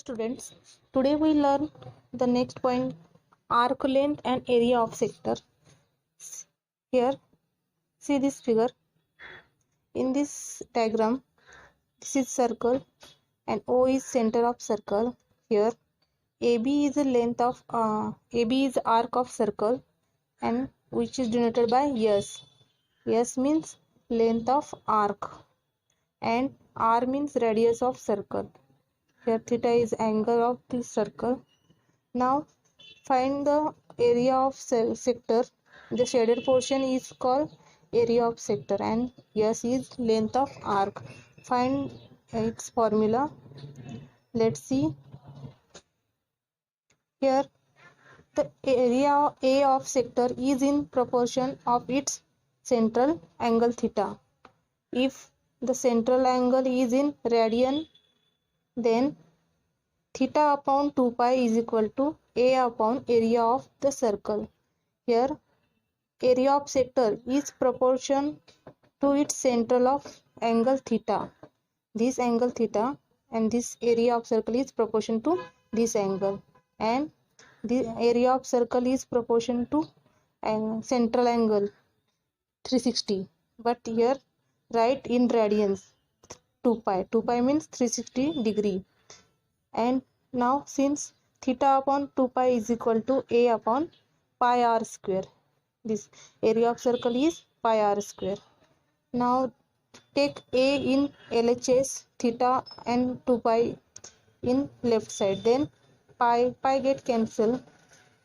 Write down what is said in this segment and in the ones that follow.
students, today we learn the next point, arc length and area of sector. Here, see this figure. In this diagram, this is circle and O is center of circle. Here, AB is the length of AB is arc of circle and which is denoted by S. S means length of arc and R means radius of circle. Here theta is angle of this circle. Now find the area of sector. The shaded portion is called area of sector and S is length of arc. Find its formula. Let's see. Here the area A of sector is in proportion of its central angle theta. If the central angle is in radian, then theta upon 2 pi is equal to A upon area of the circle. Here area of sector is proportion to its central of angle theta. This angle theta and this area of circle is proportion to this angle, and the area of circle is proportion to central angle 360, but here write in radians 2 pi. 2 pi means 360 degree. And now since theta upon 2 pi is equal to A upon pi r square, this area of circle is pi r square. Now take A in LHS, theta and 2 pi in left side, then pi get cancelled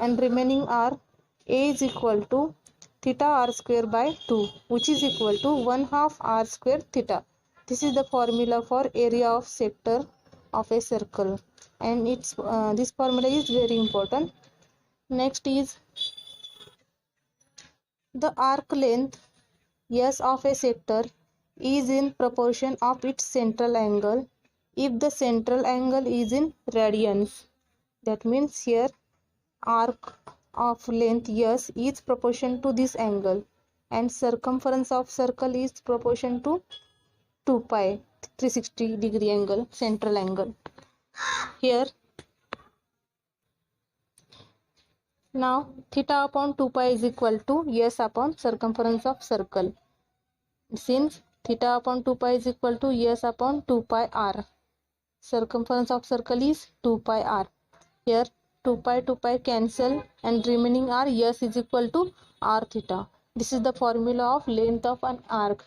and remaining are A is equal to theta r square by 2, which is equal to 1/2 r square theta. This is the formula for area of sector of a circle, and it's this formula is very important. Next is the arc length S of a sector is in proportion of its central angle if the central angle is in radians. That means here arc of length S is proportion to this angle and circumference of circle is proportion to 2 pi 360 degree angle, central angle. Here now theta upon 2 pi is equal to S upon circumference of circle. Since theta upon 2 pi is equal to S upon 2 pi r, circumference of circle is 2 pi r. Here 2 pi cancel and remaining are S is equal to r theta. This is the formula of length of an arc.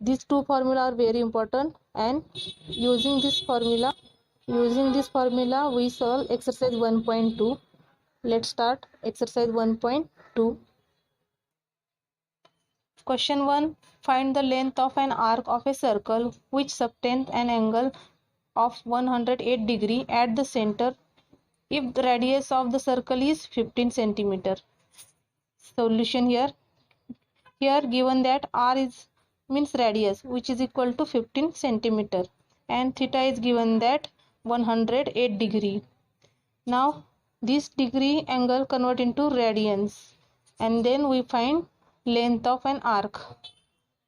These two formula are very important, and using this formula we solve exercise 1.2. Let's start exercise 1.2. Question 1. Find the length of an arc of a circle which subtends an angle of 108 degree at the center if the radius of the circle is 15 centimeter. Solution here. Here given that r is means radius, which is equal to 15 centimeter, and theta is given that 108 degree. Now this degree angle convert into radians, and then we find length of an arc.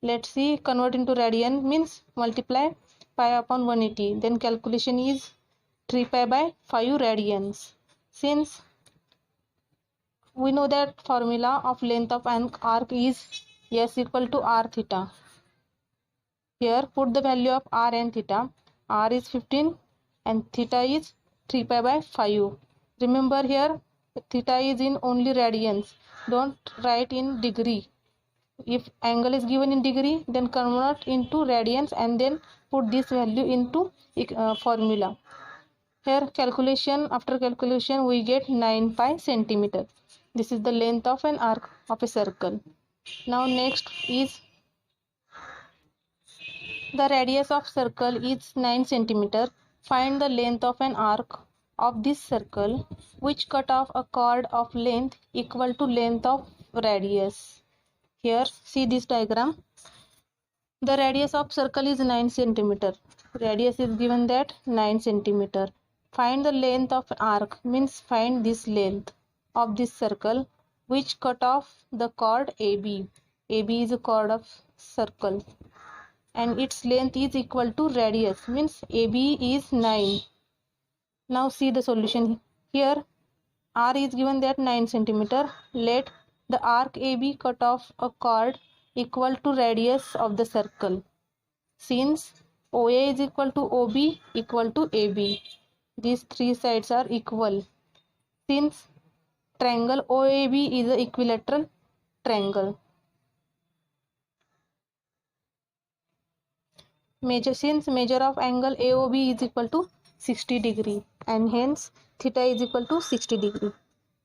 Let's see, convert into radian means multiply pi upon 180, then calculation is 3 pi by 5 radians. Since we know that formula of length of an arc is S equal to r theta. Here put the value of r and theta. R is 15 and theta is 3 pi by 5. Remember here theta is in only radians. Don't write in degree. If angle is given in degree, then convert into radians and then put this value into formula. Here calculation, after calculation we get 9 pi centimeter. This is the length of an arc of a circle. Now next is the radius of circle is 9 centimeter. Find the length of an arc of this circle which cut off a chord of length equal to length of radius. Here see this diagram. The radius of circle is 9 centimeter. Radius is given that 9 centimeter. Find the length of arc means find this length of this circle which cut off the chord AB. AB is a chord of circle and its length is equal to radius means AB is 9. Now see the solution. Here r is given that 9 centimeter. Let the arc AB cut off a chord equal to radius of the circle. Since OA is equal to OB equal to AB, these three sides are equal. Since triangle OAB is an equilateral triangle. Since measure of angle AOB is equal to 60 degree and hence theta is equal to 60 degree.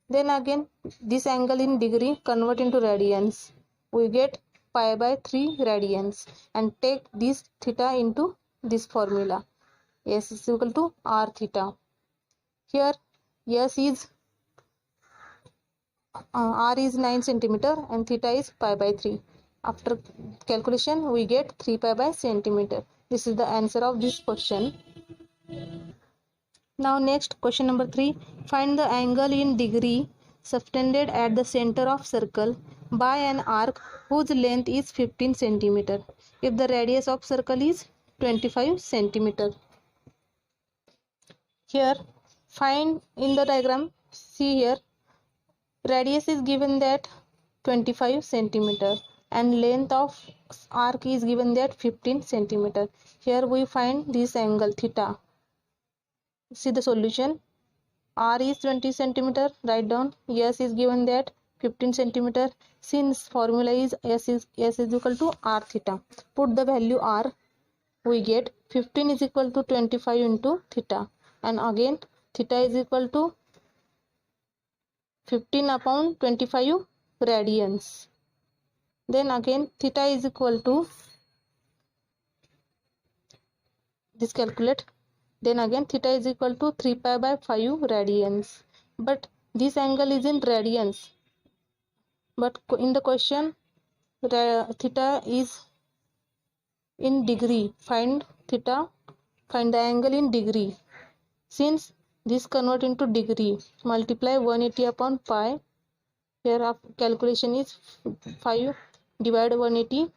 Then again this angle in degree convert into radians. We get pi by 3 radians and take this theta into this formula. S is equal to r theta. Here S is r is 9 centimeter and theta is pi by 3. After calculation we get 3 pi by centimeter. This is the answer of this question. Now next question number 3. Find the angle in degree subtended at the center of circle by an arc whose length is 15 centimeter if the radius of circle is 25 centimeter. Here find in the diagram, see here radius is given that 25 centimeter and length of arc is given that 15 centimeter. Here we find this angle theta. See the solution. R is 20 centimeter. Write down. S is given that 15 centimeter. Since formula is S is equal to r theta. Put the value r. We get 15 is equal to 25 into theta. And again theta is equal to 15 upon 25 radians. Then again theta is equal to this calculate. Then again theta is equal to 3 pi by 5 radians. But this angle is in radians. But in the question theta is in degree. Find theta, find the angle in degree. Since this convert into degree, multiply 180 upon pi. Here our calculation is 5 divide 180.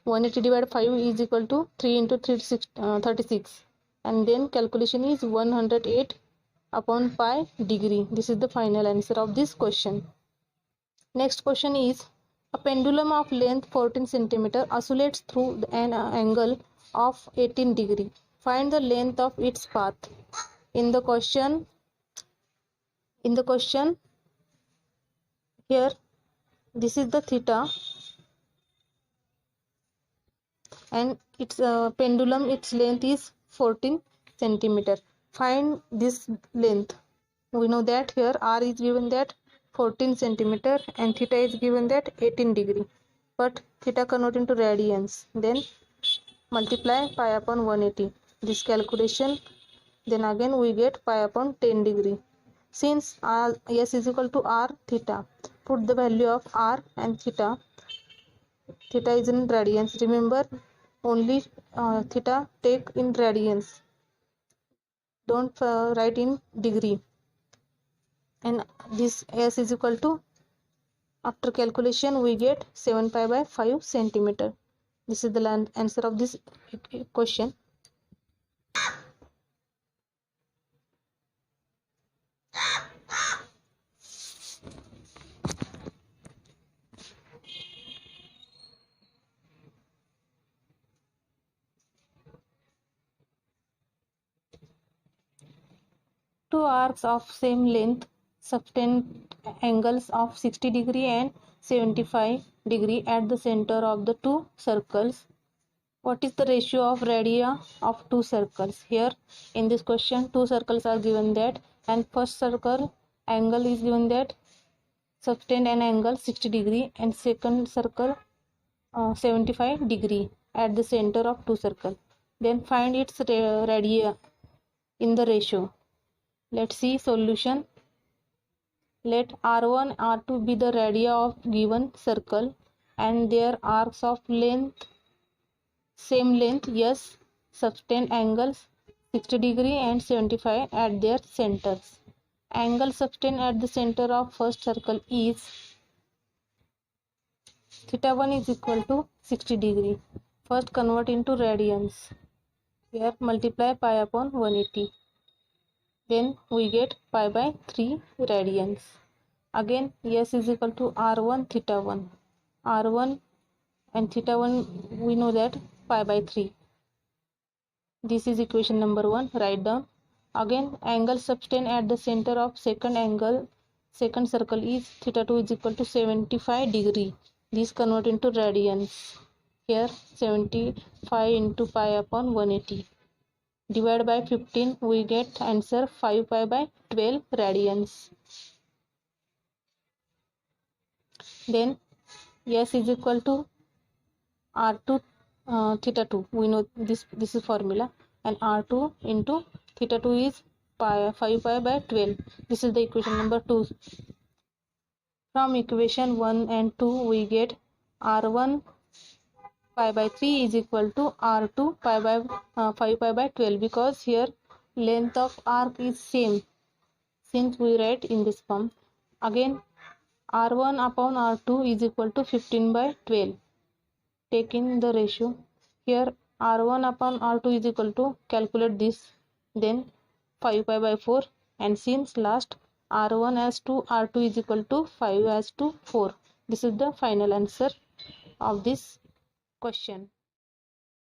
180 divided 5 is equal to 3 into 36 and then calculation is 108 upon pi degree. This is the final answer of this question. Next question is a pendulum of length 14 centimeter oscillates through an angle of 18 degree. Find the length of its path. In the question here this is the theta and its pendulum, its length is 14 centimeter. Find this length. We know that here r is given that 14 centimeter and theta is given that 18 degree. But theta convert into radians. Then multiply pi upon 180. This calculation. Then again we get pi upon 10 degree. Since S is equal to r theta, put the value of r and theta. Theta is in radians. Remember only theta take in radians. Don't write in degree. And this S is equal to, after calculation we get 7 pi by 5 centimeter. This is the answer of this question. Two arcs of same length subtend angles of 60 degree and 75 degree at the center of the two circles. What is the ratio of radii of two circles? Here in this question two circles are given that, and first circle angle is given that subtend an angle 60 degree and second circle 75 degree at the center of two circles. Then find its radii in the ratio. Let's see solution. Let r1 r2 be the radii of given circle and their arcs of length same length s subtend angles 60 degree and 75 at their centers. Angle subtend at the center of first circle is theta 1 is equal to 60 degree. First convert into radians. Here multiply pi upon 180. then we get pi by 3 radians. Again S is equal to r1 theta 1. r1 and theta 1 we know that pi by 3. This is equation number 1. Write down. Again angle subtend at the center of second circle is theta 2 is equal to 75 degree. This convert into radians. Here 75 into pi upon 180. Divide by 15, we get answer 5 pi by 12 radians. Then S is equal to R2 theta 2. We know this is formula, and R2 into theta 2 is 5 pi by 12. This is the equation number 2. From equation 1 and 2 we get R1 pi by 3 is equal to R2 pi by 5 pi by 12, because here length of arc is same, since we write in this form. Again R1 upon R2 is equal to 15 by 12. Taking the ratio, here R1 upon R2 is equal to, calculate this, then 5 pi by 4, and since last R1 as to R2 is equal to 5 as to 4. This is the final answer of this question.